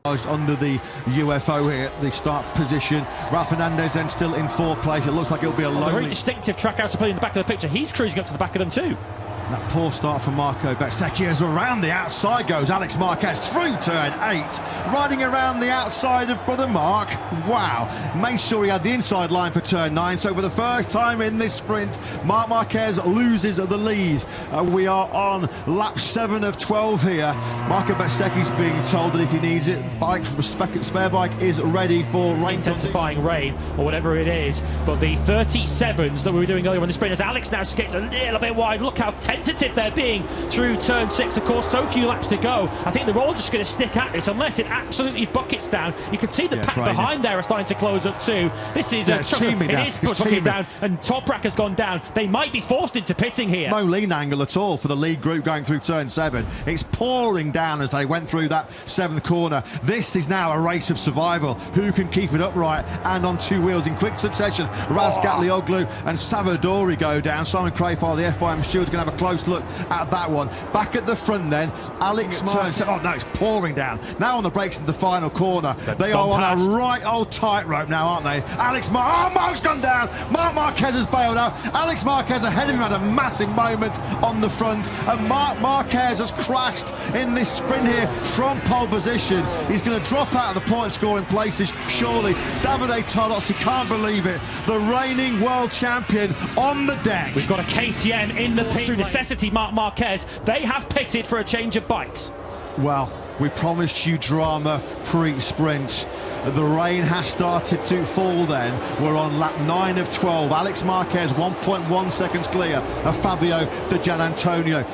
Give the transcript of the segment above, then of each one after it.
Under the UFO here, the start position. Rafa Hernandez then still in fourth place. It looks like it'll be a lonely... Very distinctive track house play in the back of the picture. He's cruising up to the back of them too. That poor start from Marco Bezzecchi as around the outside goes Alex Marquez through turn 8, riding around the outside of brother Marc. Wow, made sure he had the inside line for turn 9, so for the first time in this sprint, Marc Marquez loses the lead. We are on lap 7 of 12 here. Marco Bezzecchi's being told that if he needs it, spare bike is ready for rain. Intensifying rain, or whatever it is, but the 37s that we were doing earlier on the sprint, as Alex now skids a little bit wide, look how tentative they're being through turn 6. Of course, so few laps to go. I think they're all just going to stick at this unless it absolutely buckets down. You can see the pack behind there are starting to close up too. This is it is bucketing down, and Toprak has gone down. They might be forced into pitting here. No lean angle at all for the lead group going through turn 7. It's pouring down as they went through that 7th corner. This is now a race of survival. Who can keep it upright and on two wheels in quick succession? Razgatlioglu and Savadori go down. Simon Crayfile, the FIM steward's going to have a close look at that one. Back at the front then, Alex turns. Oh no, it's pouring down. Now on the brakes in the final corner. They are on a right old tightrope now, aren't they? Marc's gone down. Marc Marquez has bailed out. Alex Marquez ahead of him had a massive moment on the front, and Marc Marquez has crashed in this sprint here from pole position. He's going to drop out of the point scoring places, surely. Davide Tolozzi can't believe it. The reigning world champion on the deck. We've got a KTM in the pit. Through necessity, Marc Marquez, they have pitted for a change of bikes. Well, we promised you drama pre-sprint. The rain has started to fall then. We're on lap 9 of 12. Alex Marquez 1.1 seconds clear of Fabio Di Gianantonio.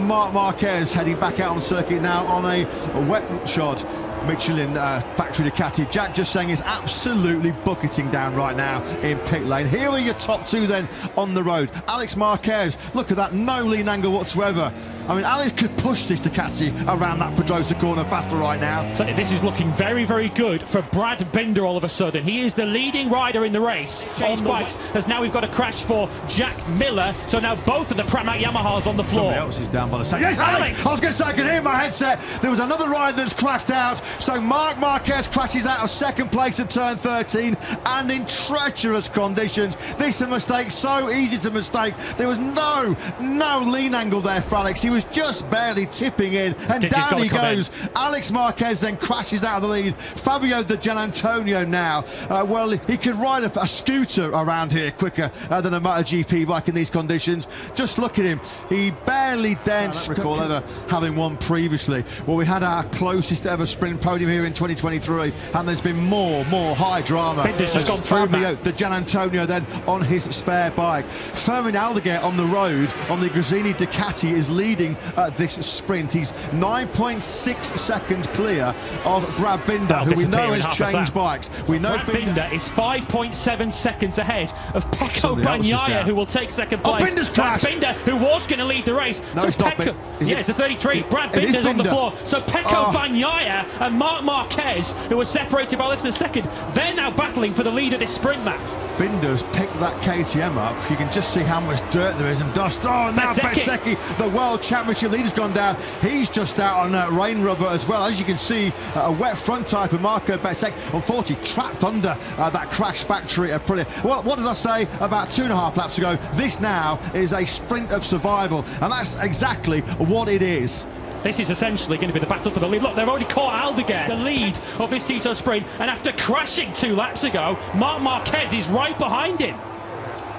Marc Marquez heading back out on circuit now on a wet shod Michelin factory Ducati. Jack just saying is absolutely bucketing down right now in pit lane. Here are your top two then on the road. Alex Marquez, look at that, no lean angle whatsoever. I mean, Alex could push this Ducati around that Pedrosa corner faster right now. So this is looking very, very good for Brad Binder all of a sudden. He is the leading rider in the race. Change bikes, as now we've got a crash for Jack Miller. So now both of the Pramac Yamahas on the floor. Somebody else is down by the side. Yes, Alex! I was going to say, I could hear my headset. There was another rider that's crashed out. So Marc Marquez crashes out of second place at turn 13, and in treacherous conditions. This is a mistake, so easy to mistake. There was no lean angle there for Alex. He was just barely tipping in, and down he goes. Alex Marquez then crashes out of the lead. Fabio Di Gianantonio now, well, he could ride a scooter around here quicker than a MotoGP bike in these conditions. Just look at him. He barely dents. I don't recall ever having one previously. Well, we had our closest ever sprint podium here in 2023, and there's been more high drama. Binder's just gone through. Fabio Di Gianantonio then on his spare bike. Fermin Aldeguer on the road on the Gresini Ducati is leading this sprint. He's 9.6 seconds clear of Brad Binder, who we know has changed bikes. We know Brad Binder is 5.7 seconds ahead of Pecco Bagnaia, who will take second place. Binder's crashed. That's Binder, who was going to lead the race. No, so it's not. It's the 33. Brad Binder's on the floor. So Pecco Bagnaia and Marc Marquez, who were separated by less than a second, they're now battling for the lead of this sprint match. Binder's picked that KTM up. You can just see how much dirt there is and dust. Oh, now Bezzecchi, the world championship leader's gone down. He's just out on rain rubber as well. As you can see, a wet front tyre for Marco Bezzecchi. Unfortunately, trapped under that crash factory at Aprilia. Well, what did I say about 2.5 laps ago? This now is a sprint of survival, and that's exactly what it is. This is essentially going to be the battle for the lead. Look, they've already caught Aldeguer, the lead of this Tito sprint, and after crashing 2 laps ago, Marc Marquez is right behind him.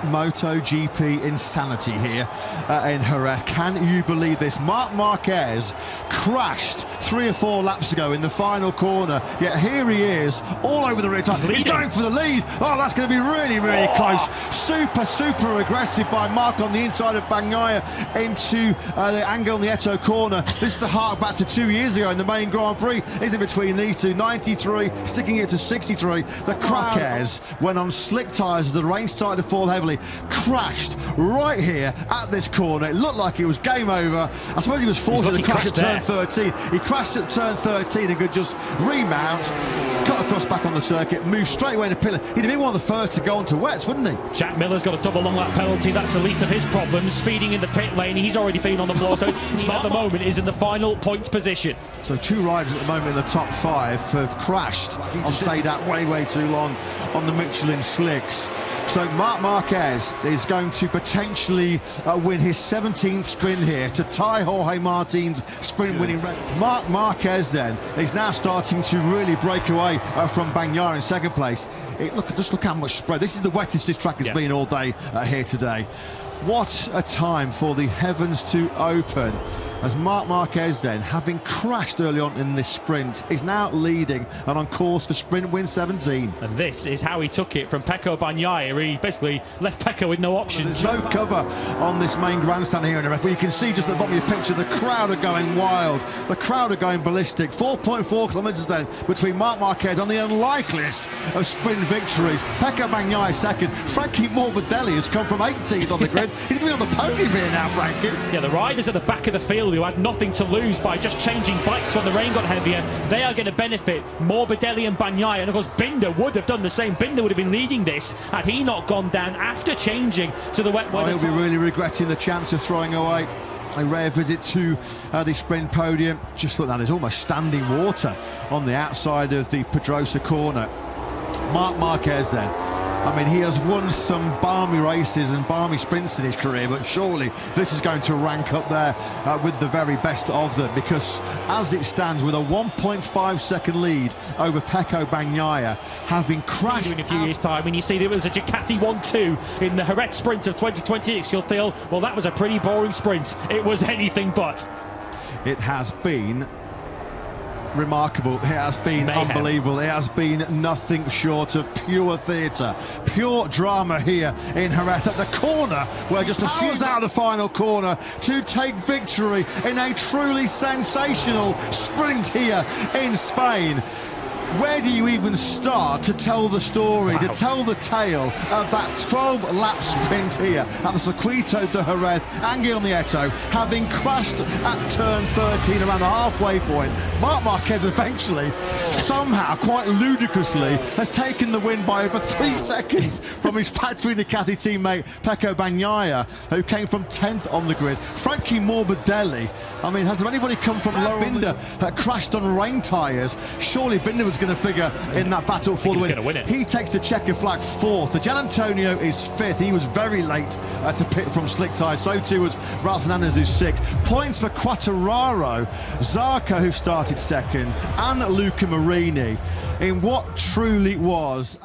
MotoGP insanity here in Jerez. Can you believe this? Marc Marquez crashed 3 or 4 laps ago in the final corner, yet here he is all over the rear tire. He's going for the lead. Oh, that's going to be really close. Super aggressive by Marc on the inside of Bagnaia into the Angel Nieto corner. This is a hark back to 2 years ago in the main Grand Prix. Is in between these two. 93 sticking it to 63. The Marquez went on slick tyres as the rain started to fall heavily. unfortunately crashed right here at this corner. It looked like it was game over. I suppose he was forced to crash at turn 13. He crashed at turn 13 and could just remount, cut across back on the circuit, move straight away to pillar. He'd have been one of the first to go onto wets, wouldn't he? Jack Miller's got a double long lap penalty. That's the least of his problems. Speeding in the pit lane, he's already been on the floor, so his team at the moment is in the final points position. So two riders at the moment in the top 5 have crashed and stayed out way too long on the Michelin slicks. So Marquez is going to potentially win his 17th sprint here to tie Jorge Martin's sprint winning record. Marquez then is now starting to really break away from Bagnaia in second place. Just look how much spread. This is the wettest this track has been all day here today. What a time for the heavens to open, as Marquez then, having crashed early on in this sprint, is now leading and on course for sprint win 17. And this is how he took it from Pecco Bagnaia. He basically left Pecco with no options. There's no cover on this main grandstand here in the ref, but you can see just at the bottom of your picture, the crowd are going wild. The crowd are going ballistic. 4.4 kilometres then between Marquez on the unlikeliest of sprint victories. Pecco Bagnaia second. Frankie Morbidelli has come from 18th on the grid. He's going to be on the podium here now, Frankie. Yeah, the riders at the back of the field who had nothing to lose by just changing bikes when the rain got heavier, they are going to benefit. Morbidelli and Bagnaia, and of course Binder would have done the same. Binder would have been leading this had he not gone down after changing to the wet weather. He'll be really regretting the chance of throwing away a rare visit to the sprint podium. Just look now, there's almost standing water on the outside of the Pedrosa corner. Marquez then, I mean, he has won some balmy races and balmy sprints in his career, but surely this is going to rank up there with the very best of them, because as it stands with a 1.5 second lead over Pecco Bagnaia, having crashed in a few years' time, when you see there was a Ducati 1-2 in the Jerez sprint of 2026, you'll feel, well, that was a pretty boring sprint. It was anything but. It has been remarkable. It has been unbelievable. It has been nothing short of pure theatre, pure drama here in Jerez at the corner, where just a few out of the final corner to take victory in a truly sensational sprint here in Spain. Where do you even start to tell the story, to tell the tale of that 12-lap sprint here at the Circuito de Jerez, Ángel Nieto, having crashed at turn 13 around the halfway point? Marquez eventually, somehow, quite ludicrously, has taken the win by over 3 seconds from his factory Ducati teammate Pecco Bagnaia, who came from 10th on the grid. Frankie Morbidelli, I mean, has anybody come from lower? Binder crashed on rain tyres. Surely Binder was going to figure in that battle for the win. He takes the checker flag 4th. The Gian Antonio is 5th. He was very late to pit from slick tyres. So too was Ralph Fernandez, who's 6th. Points for Quartararo, Zarco, who started 2nd, and Luca Marini in what truly was